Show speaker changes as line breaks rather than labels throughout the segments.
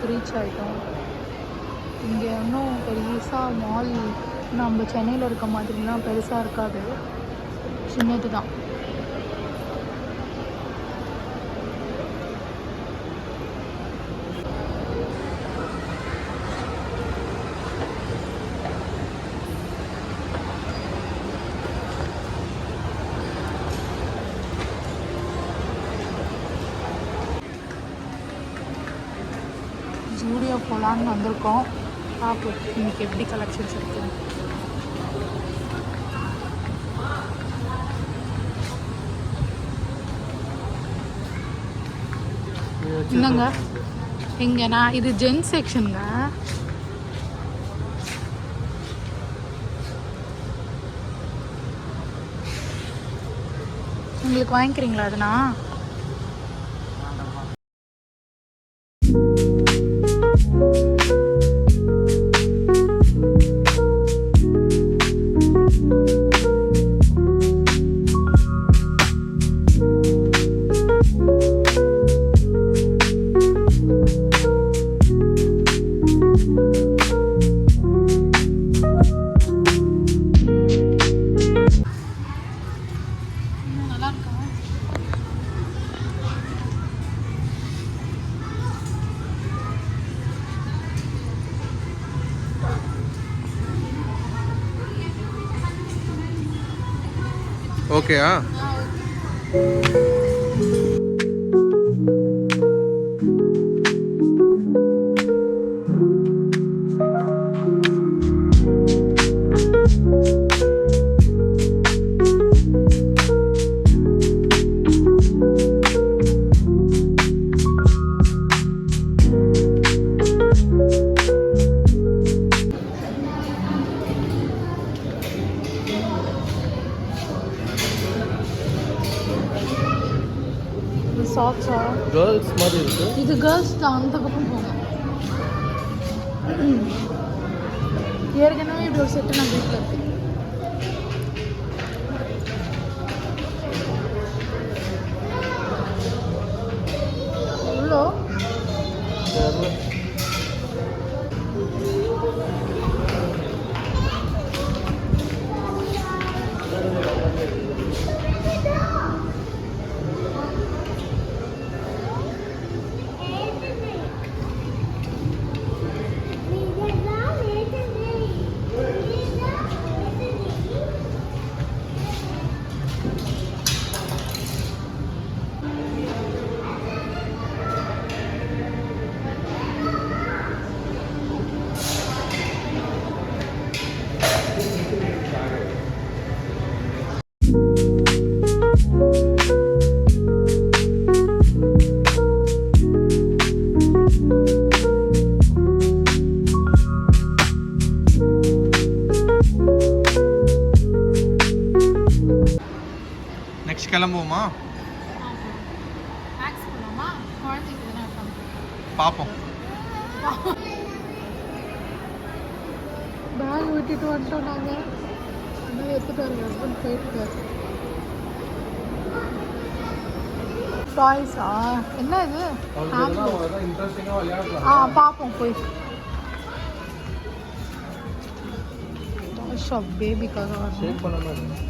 மாலுக்கு ரீச் ஆகிட்டோம். இங்கே இன்னும் பெருசாக மால் நம்ம சென்னையில் இருக்க மாதிரிலாம் பெருசாக இருக்காது, சின்னது தான். ஜூடியோ போகலான்னு வந்திருக்கோம். பார்ப்போம் இன்னைக்கு எப்படி கலெக்ஷன்ஸ் இருக்கு. என்னங்க எங்கன்னா இது ஜென்ஸ் செக்ஷனுங்க. உங்களுக்கு வாங்கிக்கிறீங்களா அதுனா?
ஓகேயா?
சாக்ஸா
கேர்ள்ஸ் மாதிரி இருக்கு.
இது கேர்ள்ஸ் தான். அந்த பக்கம் போங்க. ஏற்கனவே இப்படி ஒரு செட்டு நான் வீட்டில் இருக்கு. எவ்வளோ?
நெக்ஸ்ட் கிளம்புவோமா? பார்ப்போம்.
பேக் விட்டுட்டு வந்துட்டோம் நாங்கள். ஆனால் எடுத்துட்டாரு ஹஸ்பண்ட் போயிட்டுருக்காரு. டாய்ஸா? என்ன இது? பார்ப்போம் போய். டாய் ஷாப் பேபிக்காக வரணும்.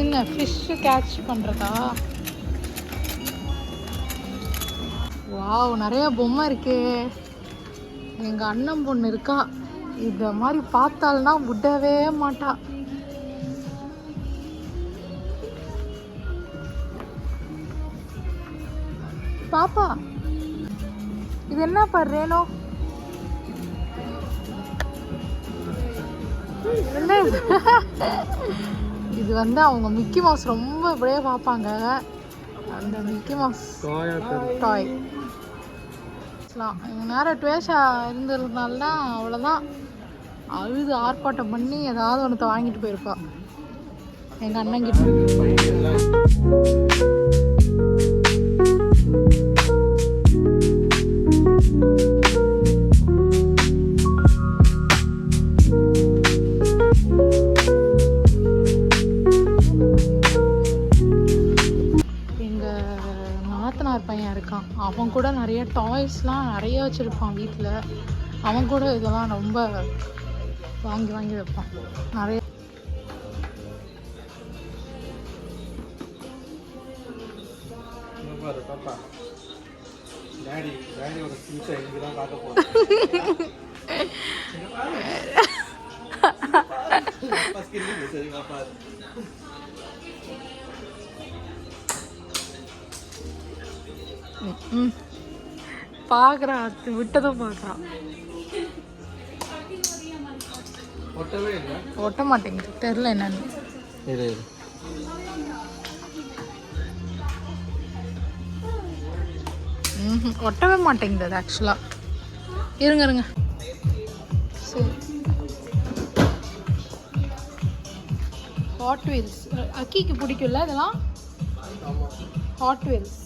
என்ன ஃபிஷ்ஷு கேட்ச் பண்ணுறதா? வாவ், நிறைய பொம்மை இருக்கு. எங்கள் அண்ணன் பொண்ணு இருக்கா, இந்த மாதிரி பார்த்தால்னா விடவே மாட்டா. பாப்பா இது என்ன பண்றேனோ? என்ன இது வந்து அவங்க மிக்கி மவுஸ் ரொம்ப இப்படியே பார்ப்பாங்க. அந்த மிக்கி மவுஸ் டாய் இவங்க நேரம் டுவேஷா இருந்ததுனால தான் அவ்வளோதான் அழுது ஆர்ப்பாட்டம் பண்ணி ஏதாவது ஒன்றத்தை வாங்கிட்டு போயிருப்பா எங்கள் அண்ணங்கிட்ட. நாத்தனார் பையன் இருக்கான், அவன் கூட நிறைய டாய்ஸ்லாம் நிறைய வச்சுருப்பான் வீட்டில். அவன் கூட இதெல்லாம் ரொம்ப வாங்கி வாங்கி வைப்பான் நிறைய.
பாப்பா டாடியோட ஃபியூச்சர் இங்கே தான் பார்க்க போகிறேன்.
பார்க்குறான், விட்டதும் பார்க்குறான்.
ஒட்டவே இல்லை,
ஒட்ட மாட்டேங்குது, தெரில என்னன்னு.
இது
ஒட்டவே மாட்டேங்குது அது ஆக்சுவலாக. இருங்க இருங்க. சரி, ஹாட் வீல்ஸ் அக்கிக்கு பிடிக்கும்ல இதெல்லாம். Hot wheels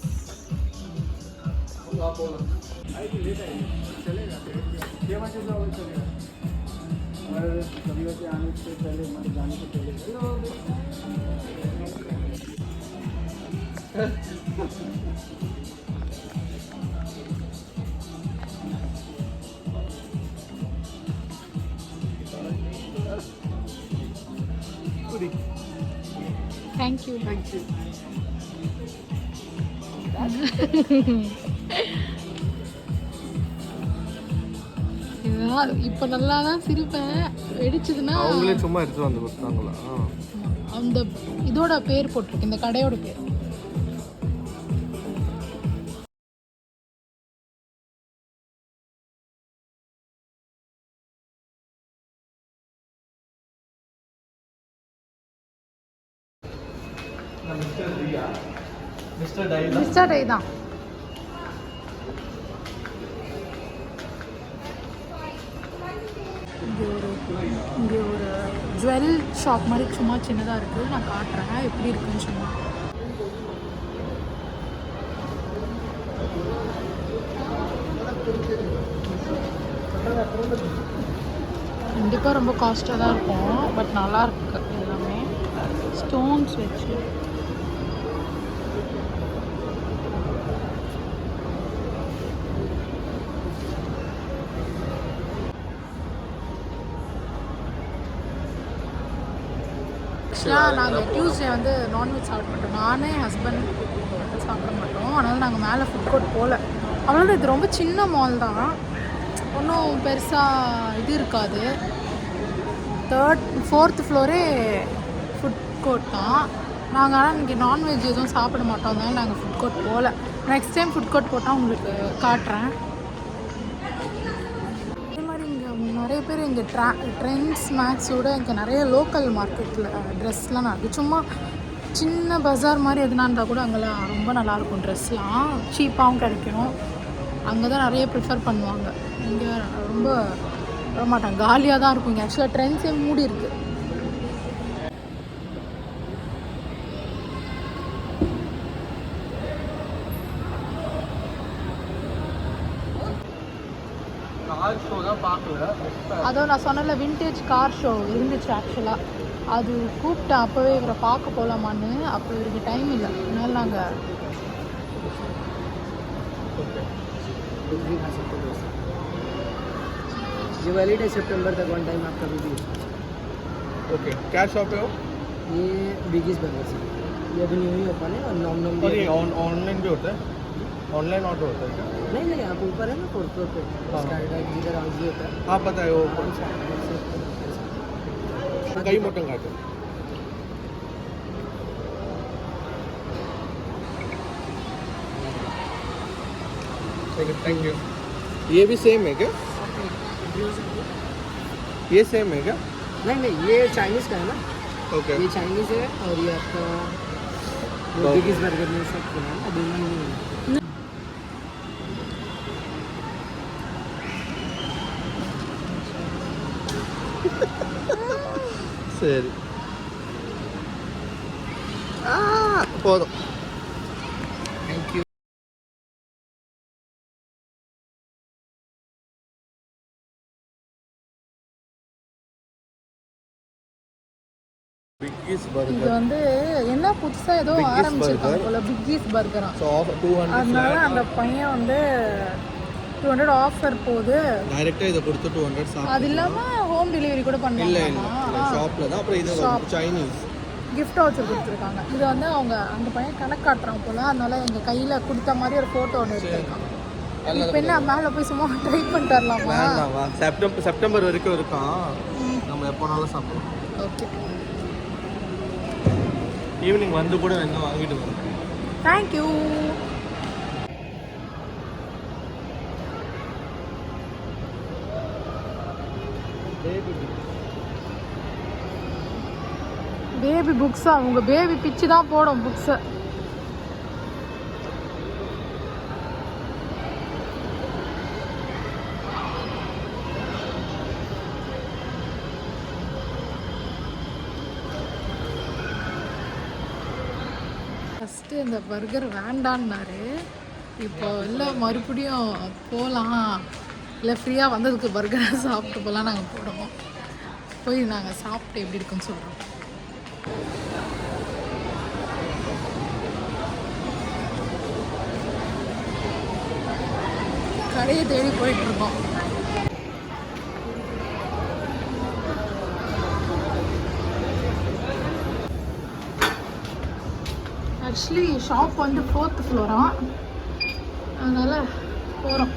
thank you. இதெல்லாம் இப்போ நல்லா தான் சிரிப்பேன், வெடிச்சதுன்னா
அவங்களே சும்மா எடுத்து வந்து கொடுத்தாங்களா?
அந்த இதோட பேர் போட்டிருக்கு, இந்த கடையோட பேர். மிஸ்டர் டை தான். இங்கே ஒரு ஜுவல் ஷாப் மாதிரி சும்மா சின்னதாக இருக்குது, நான் காட்டுறேன் எப்படி இருக்குன்னு சும்மா. கண்டிப்பாக ரொம்ப காஸ்ட்டாக தான் இருக்கும், பட் நல்லா இருக்கு எல்லாமே. ஸ்டோன்ஸ் வச்சு நாங்கள் டியூஸ்டே வந்து நான்வெஜ் சாப்பிட மாட்டோம். நானே ஹஸ்பண்ட் சாப்பிட மாட்டோம், அதனால் நாங்கள் மேலே ஃபுட் கோர்ட் போகல. அதனால இது ரொம்ப சின்ன மால் தான், ஒன்றும் பெருசாக இது இருக்காது. 4th ஃப்ளோரே ஃபுட் கோர்ட் தான். நாங்கள் ஆனால் இன்றைக்கி நான்வெஜ் எதுவும் சாப்பிட மாட்டோம், அதனால நாங்கள் ஃபுட் கோர்ட் போகல. நெக்ஸ்ட் டைம் ஃபுட் கோர்ட் போட்டால் உங்களுக்கு காட்டுறேன். நிறைய பேர் இங்கே ட்ரெண்ட்ஸ் மேக்ஸோட இங்கே நிறைய லோக்கல் மார்க்கெட்டில் ட்ரெஸ்லாம் இருக்குது. சும்மா சின்ன பஜார் மாதிரி எதுனா இருந்தால் கூட அங்கெல்லாம் ரொம்ப நல்லாயிருக்கும், ட்ரெஸ்லாம் சீப்பாகவும் கிடைக்கும். அங்கே தான் நிறைய ப்ரிஃபர் பண்ணுவாங்க. இங்கே ரொம்ப வர மாட்டாங்க, காலியாக தான் இருக்கும். இங்கே ஆக்சுவலாக ட்ரெண்ட்ஸே மூடி இருக்குது. அதோ நான் சொன்னல விண்டேஜ் கார் ஷோ இருந்துச்சு ஆக்சுவலாக, அது கூப்பிட்டேன் அப்போவே இவரை பார்க்க போகலாமான்னு. அப்போ இவருக்கு டைம் இல்லை, அதனால நாங்கள்
दिवाली डे सितंबर तक वन टाइम आपका भी।
ओके, क्या शॉप है वो?
ये बिगीज बर्गर से, ये अभी न्यू ही ओपन है। और नॉम
और ये ऑनलाइन भी होता है? ऑनलाइन ऑर्डर होता है क्या?
नहीं नहीं, आप ऊपर है ना 4th फ्लोर पे, जिधर हाउस भी होता है।
हाँ पता है वो कई मटन खाते हैं। Thank you. ये भी सेम है क्या? ये सेम है क्या?
नहीं नहीं, ये चाइनीज़ का है ना।
ओके,
ये चाइनीज़ है और ये आपका बिगीज बर्गर में सब है ना, दोनों नहीं है।
சரி போதும். பிக்கிஸ்
இது
பர்கர்.
வந்து என்ன புதுசாக ஏதோ
Biggest
ஆரம்பிச்சிருக்காங்க
burger.
போல, பிக்கீஸ் பர்கரா.
ஸோ ஆஃபர் 200
அதனால அந்த பையன் வந்து 200 ஆஃபர் போகுது.
டைரெக்டாக இதை கொடுத்து 200
அது
சாப்பிடலாம்.
இல்லாமல் ஹோம் டெலிவரி கூட
இல்லை
பண்ணுவாங்க.
இல்லை ஷாப்பில் தான். அப்புறம் இது சைனீஸ்
கிஃப்ட் வச்சு கொடுத்துருக்காங்க. இது வந்து அவங்க அந்த பையன் கணக்கு காட்டுறான் போல, அதனால எங்கள் கையில் கொடுத்த மாதிரி ஒரு ஃபோட்டோ ஒன்று எடுத்துருக்கான். இப்போ என்ன மேலே போய் சும்மா ட்ரை பண்ணிட்டு வரலாமா?
வேண்டாம்வா. செப்டம்பர் வரைக்கும் இருக்கான். நம்ம எப்போனாலும் சாப்பிடலாம்.
ஓகே,
ஈவினிங் வந்து கூட என்ன வாங்கிட்டு வரோம்.
தேங்க்யூ. பேபி புக்ஸா? அவங்க பேபி பிச்சு தான் போடும் புக்ஸை. ஃபஸ்ட்டு இந்த பர்கர் வேண்டான்னாரு. இப்போ இல்லை மறுபடியும் போகலாம், இல்லை ஃப்ரீயாக வந்ததுக்கு பர்கரை சாப்பிட்டு போகலாம். நாங்கள் போடுவோம். போய் நாங்கள் சாப்பிட்டு எப்படி இருக்குன்னு சொல்கிறோம். கடையை தேடி போயிட்டுருக்கோம். ஆக்சுவலி ஷாப் வந்து 4th ஃப்ளோரா, அதனால் போகிறோம்.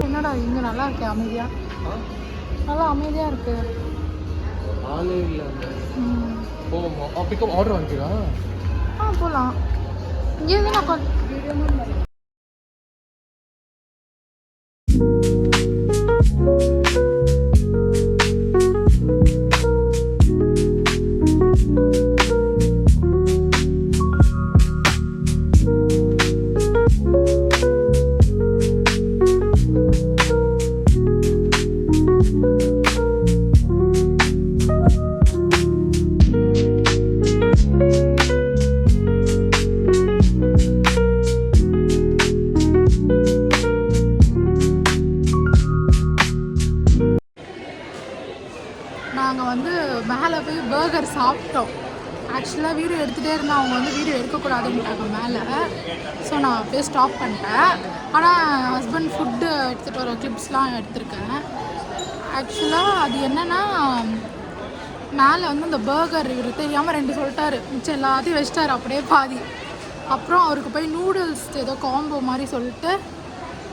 என்னடா இங்கே நல்லா இருக்கு, அமைதியாக, நல்லா அமைதியாக இருக்கு.
ஆளே இல்லை. போவோம். பிக்கப் ஆர்டர் வாங்கிக்கிறா.
போகலாம். இங்கேருந்து நான் நாங்கள் வந்து மேலே போய் பர்கர் சாப்பிட்டோம். ஆக்சுவலாக வீடியோ எடுத்துகிட்டே இருந்தால் அவங்க வந்து வீடியோ எடுக்கக்கூடாதுன்ட்டாங்க மேலே. ஸோ நான் அப்படியே ஸ்டாப் பண்ணிட்டேன். ஆனால் ஹஸ்பண்ட் ஃபுட்டு எடுத்துகிட்டு வர கிளிப்ஸ்லாம் எடுத்திருக்கேன். ஆக்சுவலாக அது என்னென்னா, மேலே வந்து இந்த பர்கர் இவர் தெரியாமல் 2 சொல்லிட்டாரு, மிச்சம் எல்லாத்தையும் வச்சிட்டாரு அப்படியே பாதி. அப்புறம் அவருக்கு போய் நூடுல்ஸ் ஏதோ காம்போ மாதிரி சொல்லிட்டு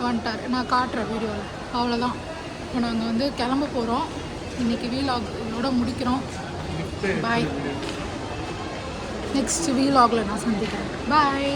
வந்துட்டார். நான் காட்டுறேன் வீடியோவில். அவ்வளோதான். இப்போ நாங்கள் வந்து கிளம்ப போகிறோம். இன்றைக்கி வீலாக் இதோட முடிக்கிறோம். பாய். நெக்ஸ்ட் வீலாகில் நான் சந்திக்கிறேன். பாய்.